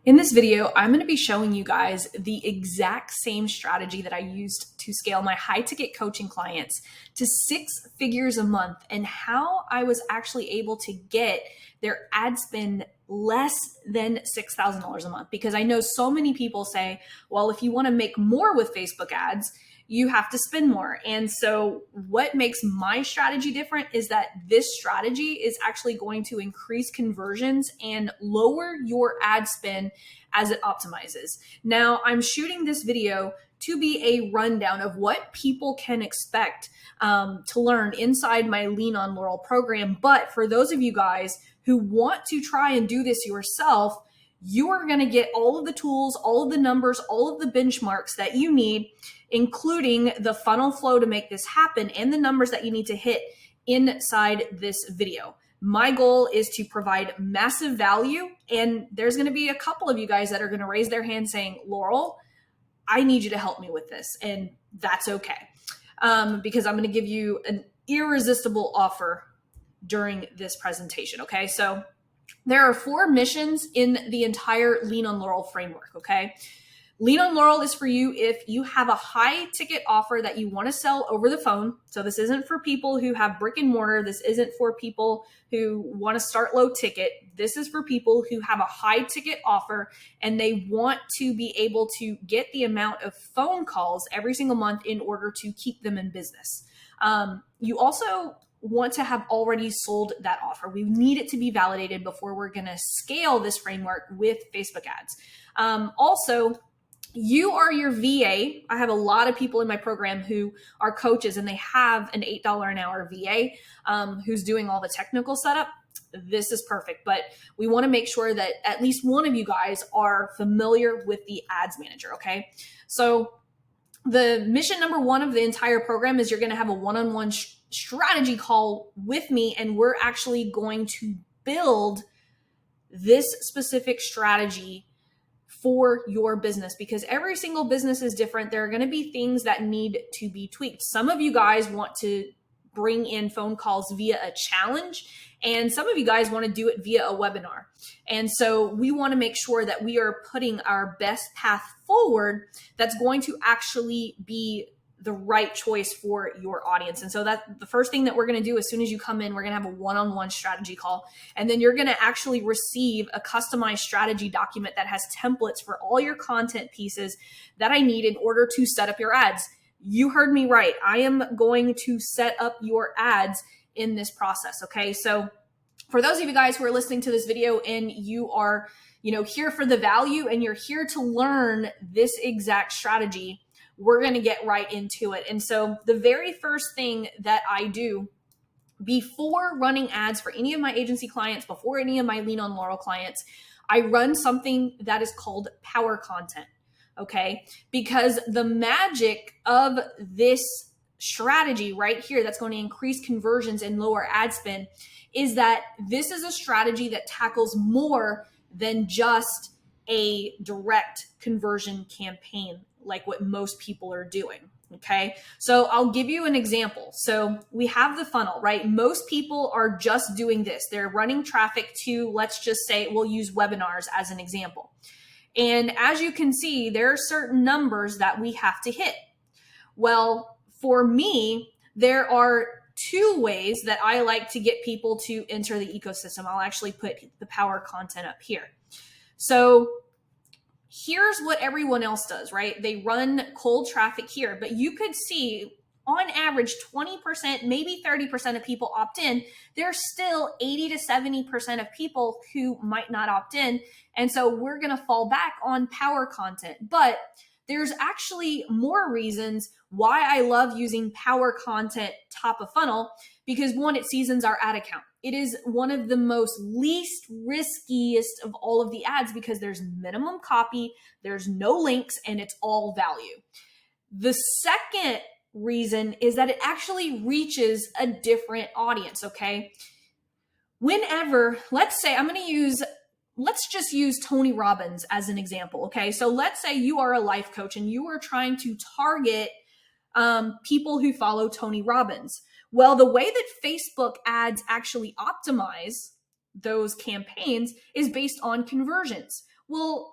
In this video, I'm going to be showing you guys the exact same strategy that I used to scale my high ticket coaching clients to 6 figures a month and how I was actually able to get their ad spend less than $6,000 a month. Because I know so many people say, well, if you want to make more with Facebook ads, you have to spend more. And so what makes my strategy different is that this strategy is actually going to increase conversions and lower your ad spend as it optimizes. Now, I'm shooting this video to be a rundown of what people can expect to learn inside my Lean on Laurel program. But for those of you guys who want to try and do this yourself, you are going to get all of the tools, all of the numbers, all of the benchmarks that you need, including the funnel flow to make this happen and the numbers that you need to hit inside this video. My goal is to provide massive value, and there's going to be a couple of you guys that are going to raise their hand saying, Laurel, I need you to help me with this, and that's okay, because I'm going to give you an irresistible offer during this presentation, okay? So there are 4 missions in the entire Lean on Laurel framework, okay? Lean on Laurel is for you if you have a high ticket offer that you want to sell over the phone. So this isn't for people who have brick and mortar. This isn't for people who want to start low ticket. This is for people who have a high ticket offer and they want to be able to get the amount of phone calls every single month in order to keep them in business. You also want to have already sold that offer. We need it to be validated before we're going to scale this framework with Facebook ads. Also, you are your VA. I have a lot of people in my program who are coaches and they have an $8 an hour VA who's doing all the technical setup. This is perfect, but we want to make sure that at least one of you guys are familiar with the ads manager, okay? So the mission number 1 of the entire program is you're going to have a one-on-one strategy call with me, and we're actually going to build this specific strategy for your business because every single business is different. There are going to be things that need to be tweaked. Some of you guys want to bring in phone calls via a challenge, and some of you guys want to do it via a webinar. And so we want to make sure that we are putting our best path forward that's going to actually be the right choice for your audience. And so that the first thing that we're going to do as soon as you come in, we're going to have a one-on-one strategy call. And then you're going to actually receive a customized strategy document that has templates for all your content pieces that I need in order to set up your ads. You heard me right. I am going to set up your ads in this process. Okay. So for those of you guys who are listening to this video and you are, here for the value and you're here to learn this exact strategy, we're going to get right into it. And so the very first thing that I do before running ads for any of my agency clients, before any of my Lean on Laurel clients, I run something that is called power content. Okay. Because the magic of this strategy right here that's going to increase conversions and lower ad spend is that this is a strategy that tackles more than just a direct conversion campaign like what most people are doing. Okay. So I'll give you an example. So we have the funnel, right? Most people are just doing this. They're running traffic to, let's just say, we'll use webinars as an example. And as you can see, there are certain numbers that we have to hit. Well, for me, there are 2 ways that I like to get people to enter the ecosystem. I'll actually put the power content up here. So here's what everyone else does, right? They run cold traffic here, but you could see on average 20%, maybe 30% of people opt in. There's still 80 to 70% of people who might not opt in. And so we're going to fall back on power content. But there's actually more reasons why I love using power content top of funnel because 1, it seasons our ad account. It is one of the most least riskiest of all of the ads because there's minimum copy, there's no links, and it's all value. The second reason is that it actually reaches a different audience, okay? Whenever, let's just use Tony Robbins as an example, okay? So let's say you are a life coach and you are trying to target people who follow Tony Robbins. Well, the way that Facebook ads actually optimize those campaigns is based on conversions. Well,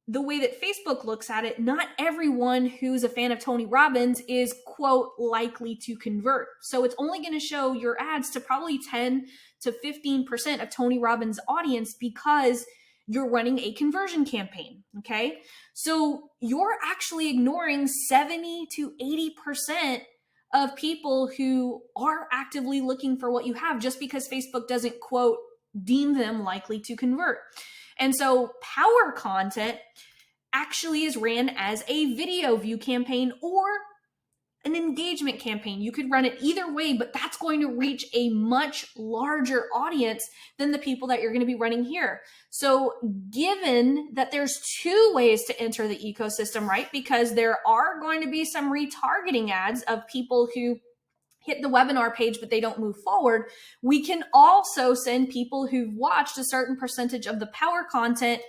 the way that Facebook looks at it, not everyone who's a fan of Tony Robbins is, quote, likely to convert. So it's only going to show your ads to probably 10 to 15% of Tony Robbins' audience because you're running a conversion campaign. Okay. So you're actually ignoring 70 to 80% of people who are actively looking for what you have just because Facebook doesn't, quote, deem them likely to convert. And so power content actually is ran as a video view campaign or an engagement campaign. You could run it either way, but that's going to reach a much larger audience than the people that you're going to be running here. So given that there's two ways to enter the ecosystem, right? Because there are going to be some retargeting ads of people who hit the webinar page, but they don't move forward. We can also send people who've watched a certain percentage of the power content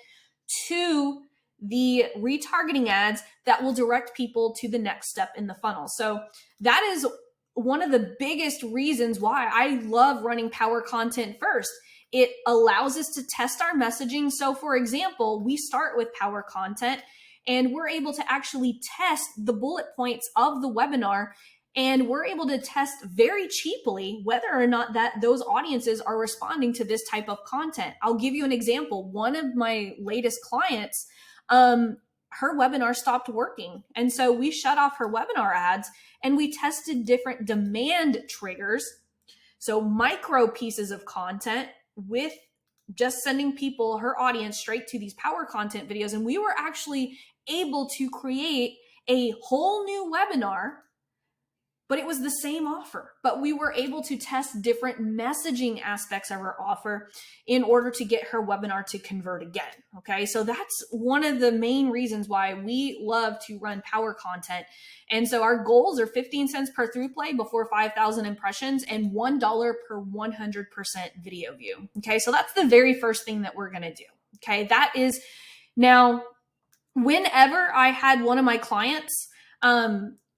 to the retargeting ads that will direct people to the next step in the funnel. So that is one of the biggest reasons why I love running power content first. It allows us to test our messaging. So for example, we start with power content and we're able to actually test the bullet points of the webinar. And we're able to test very cheaply whether or not that those audiences are responding to this type of content. I'll give you an example. One of my latest clients, her webinar stopped working. And so we shut off her webinar ads and we tested different demand triggers. So micro pieces of content with just sending people, her audience, straight to these power content videos. And we were actually able to create a whole new webinar, but it was the same offer. But we were able to test different messaging aspects of her offer in order to get her webinar to convert again. Okay, so that's one of the main reasons why we love to run power content. And so our goals are 15 cents per through play before 5,000 impressions and $1 per 100% video view. Okay, so that's the very first thing that we're going to do. Okay, that is now, whenever I had one of my clients,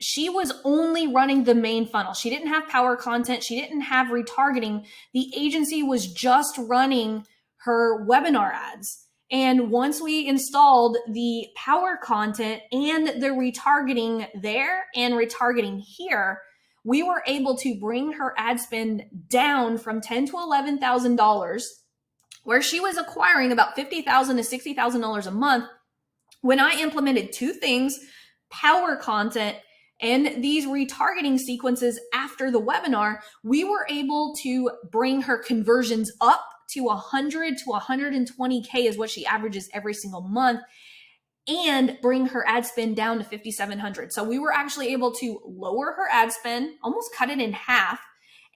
she was only running the main funnel. She didn't have power content. She didn't have retargeting. The agency was just running her webinar ads. And once we installed the power content and the retargeting there and retargeting here, we were able to bring her ad spend down from $10,000 to $11,000, where she was acquiring about $50,000 to $60,000 a month. When I implemented two things, power content and these retargeting sequences after the webinar, we were able to bring her conversions up to 100 to 120K is what she averages every single month, and bring her ad spend down to 5,700. So we were actually able to lower her ad spend, almost cut it in half,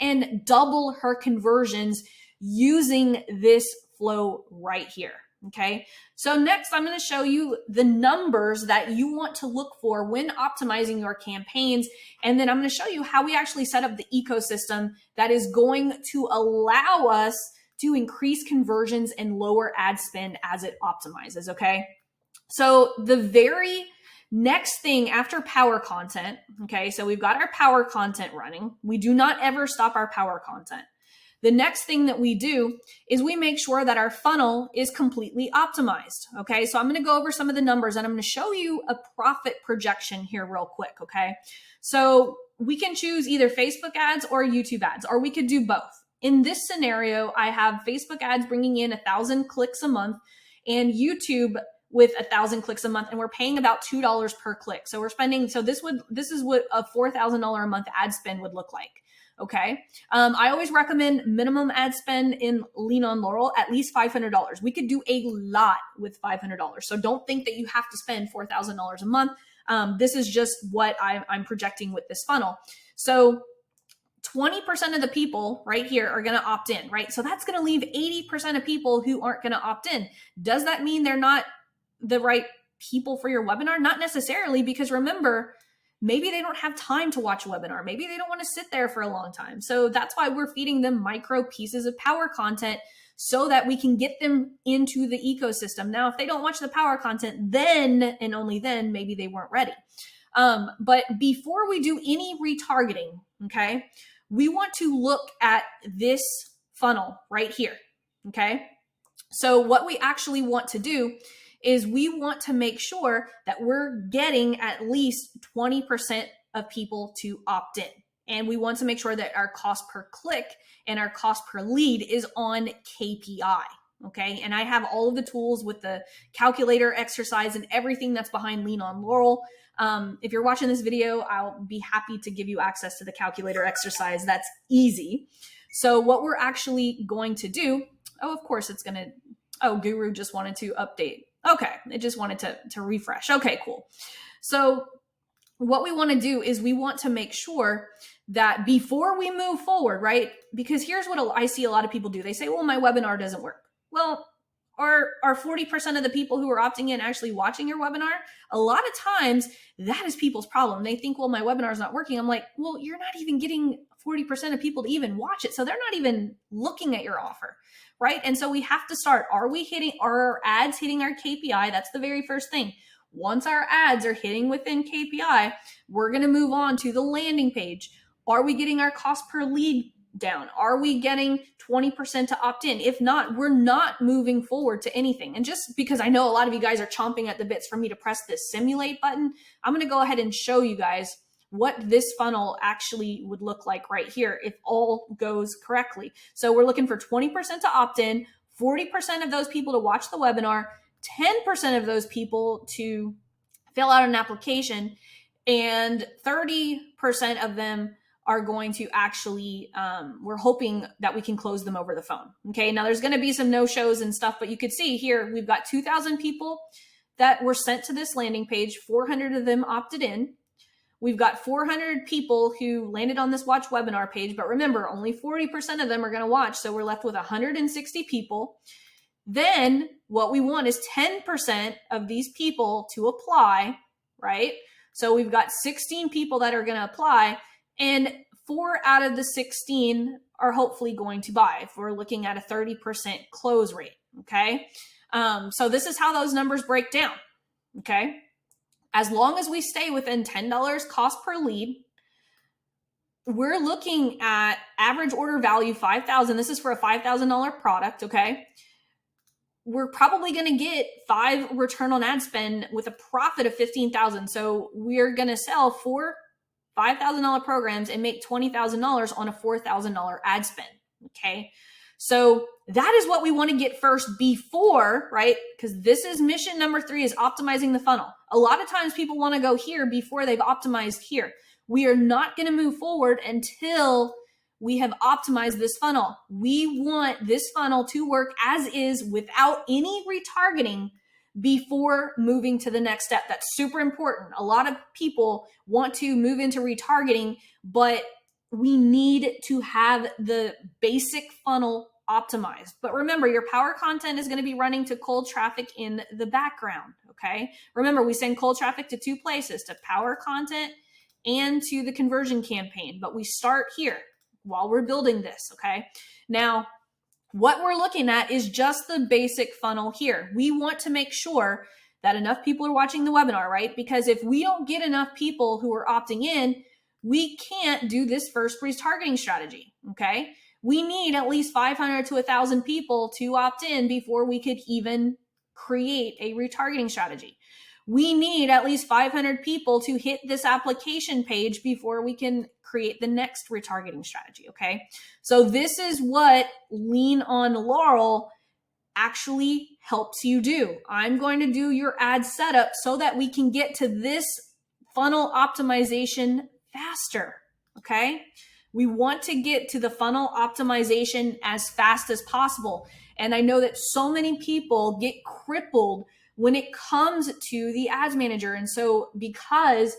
and double her conversions using this flow right here. Okay, so next I'm going to show you the numbers that you want to look for when optimizing your campaigns. And then I'm going to show you how we actually set up the ecosystem that is going to allow us to increase conversions and lower ad spend as it optimizes. Okay, so the very next thing after power content, okay, so we've got our power content running. We do not ever stop our power content. The next thing that we do is we make sure that our funnel is completely optimized. Okay, so I'm going to go over some of the numbers and I'm going to show you a profit projection here real quick. Okay, so we can choose either Facebook ads or YouTube ads, or we could do both. In this scenario, I have Facebook ads bringing in 1,000 clicks a month and YouTube with 1,000 clicks a month, and we're paying about $2 per click. So we're spending, so this is what a $4,000 a month ad spend would look like. Okay. I always recommend minimum ad spend in Lean on Laurel, at least $500. We could do a lot with $500. So don't think that you have to spend $4,000 a month. This is just what I'm projecting with this funnel. So 20% of the people right here are going to opt in, right? So that's going to leave 80% of people who aren't going to opt in. Does that mean they're not the right people for your webinar? Not necessarily, because remember, maybe they don't have time to watch a webinar. Maybe they don't want to sit there for a long time. So that's why we're feeding them micro pieces of power content so that we can get them into the ecosystem. Now, if they don't watch the power content, then and only then, maybe they weren't ready. But before we do any retargeting, okay, we want to look at this funnel right here, okay? So what we actually want to do is we want to make sure that we're getting at least 20% of people to opt in. And we want to make sure that our cost per click and our cost per lead is on KPI. Okay. And I have all of the tools with the calculator exercise and everything that's behind Lean on Laurel. If you're watching this video, I'll be happy to give you access to the calculator exercise. That's easy. So what we're actually going to do, of course it's going to, Guru just wanted to update. Okay. It just wanted to refresh. Okay, cool. So what we want to do is we want to make sure that before we move forward, right? Because here's what I see a lot of people do. They say, well, my webinar doesn't work. Well, are 40% of the people who are opting in actually watching your webinar? A lot of times that is people's problem. They think, well, my webinar is not working. I'm like, well, you're not even getting 40% of people to even watch it. So they're not even looking at your offer, right? And so we have to start, are our ads hitting our KPI? That's the very first thing. Once our ads are hitting within KPI, we're going to move on to the landing page. Are we getting our cost per lead down? Are we getting 20% to opt in? If not, we're not moving forward to anything. And just because I know a lot of you guys are chomping at the bits for me to press this simulate button, I'm going to go ahead and show you guys what this funnel actually would look like right here if all goes correctly. So we're looking for 20% to opt in, 40% of those people to watch the webinar, 10% of those people to fill out an application, and 30% of them are going to actually, we're hoping that we can close them over the phone. Okay, now there's going to be some no-shows and stuff, but you could see here, we've got 2,000 people that were sent to this landing page. 400 of them opted in. We've got 400 people who landed on this watch webinar page, but remember, only 40% of them are going to watch. So we're left with 160 people. Then what we want is 10% of these people to apply, right? So we've got 16 people that are going to apply, and 4 out of the 16 are hopefully going to buy if we're looking at a 30% close rate, okay? So this is how those numbers break down, okay? As long as we stay within $10 cost per lead, we're looking at average order value, $5,000. This is for a $5,000 product, okay? We're probably going to get 5 return on ad spend with a profit of $15,000. So we're going to sell 4 $5,000 programs and make $20,000 on a $4,000 ad spend. Okay. So that is what we want to get first before, right? Because this is mission number 3, is optimizing the funnel. A lot of times people want to go here before they've optimized here. We are not going to move forward until we have optimized this funnel. We want this funnel to work as is without any retargeting before moving to the next step. That's super important. A lot of people want to move into retargeting, but we need to have the basic funnel optimized. But remember, your power content is going to be running to cold traffic in the background, okay? Remember, we send cold traffic to 2 places, to power content and to the conversion campaign. But we start here while we're building this, okay? Now, what we're looking at is just the basic funnel here. We want to make sure that enough people are watching the webinar, right? Because if we don't get enough people who are opting in, we can't do this first retargeting strategy, okay? We need at least 500 to 1,000 people to opt in before we could even create a retargeting strategy. We need at least 500 people to hit this application page before we can create the next retargeting strategy, okay? So this is what Lean on Laurel actually helps you do. I'm going to do your ad setup so that we can get to this funnel optimization faster, okay? We want to get to the funnel optimization as fast as possible. And I know that so many people get crippled when it comes to the ads manager. And so because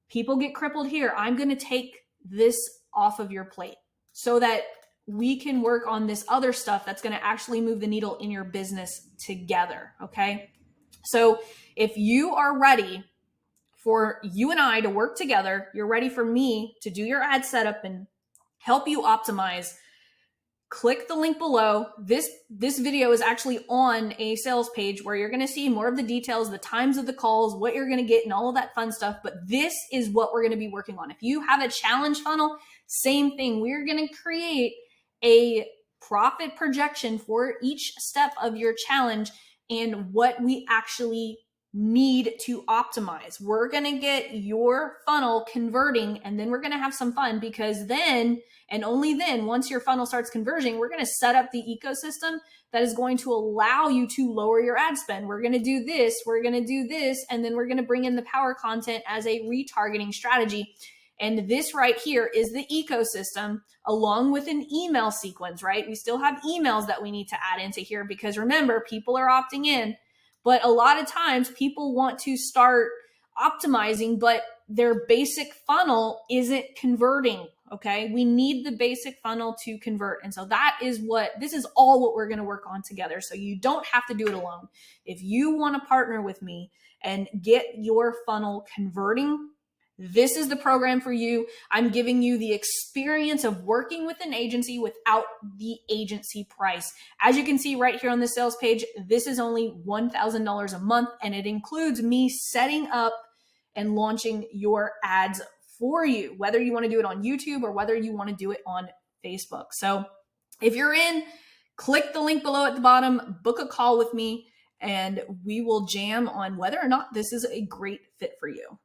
people get crippled here, I'm going to take this off of your plate so that we can work on this other stuff that's going to actually move the needle in your business together. Okay. So if you are ready for you and I to work together, you're ready for me to do your ad setup and help you optimize, click the link below. This video is actually on a sales page where you're going to see more of the details, the times of the calls, what you're going to get, and all of that fun stuff. But this is what we're going to be working on. If you have a challenge funnel, same thing. We're going to create a profit projection for each step of your challenge. and what we actually need to optimize. We're going to get your funnel converting, and then we're going to have some fun, because then, and only then, once your funnel starts converting, we're going to set up the ecosystem that is going to allow you to lower your ad spend. We're going to do this, we're going to do this, and then we're going to bring in the power content as a retargeting strategy. And this right here is the ecosystem, along with an email sequence, right? We still have emails that we need to add into here, because remember, people are opting in. But a lot of times people want to start optimizing, but their basic funnel isn't converting. Okay. We need the basic funnel to convert. And so this is all what we're going to work on together. So you don't have to do it alone. If you want to partner with me and get your funnel converting, this is the program for you. I'm giving you the experience of working with an agency without the agency price. As you can see right here on the sales page, this is only $1,000 a month, and it includes me setting up and launching your ads for you, whether you want to do it on YouTube or whether you want to do it on Facebook. So if you're in, click the link below at the bottom, book a call with me, and we will jam on whether or not this is a great fit for you.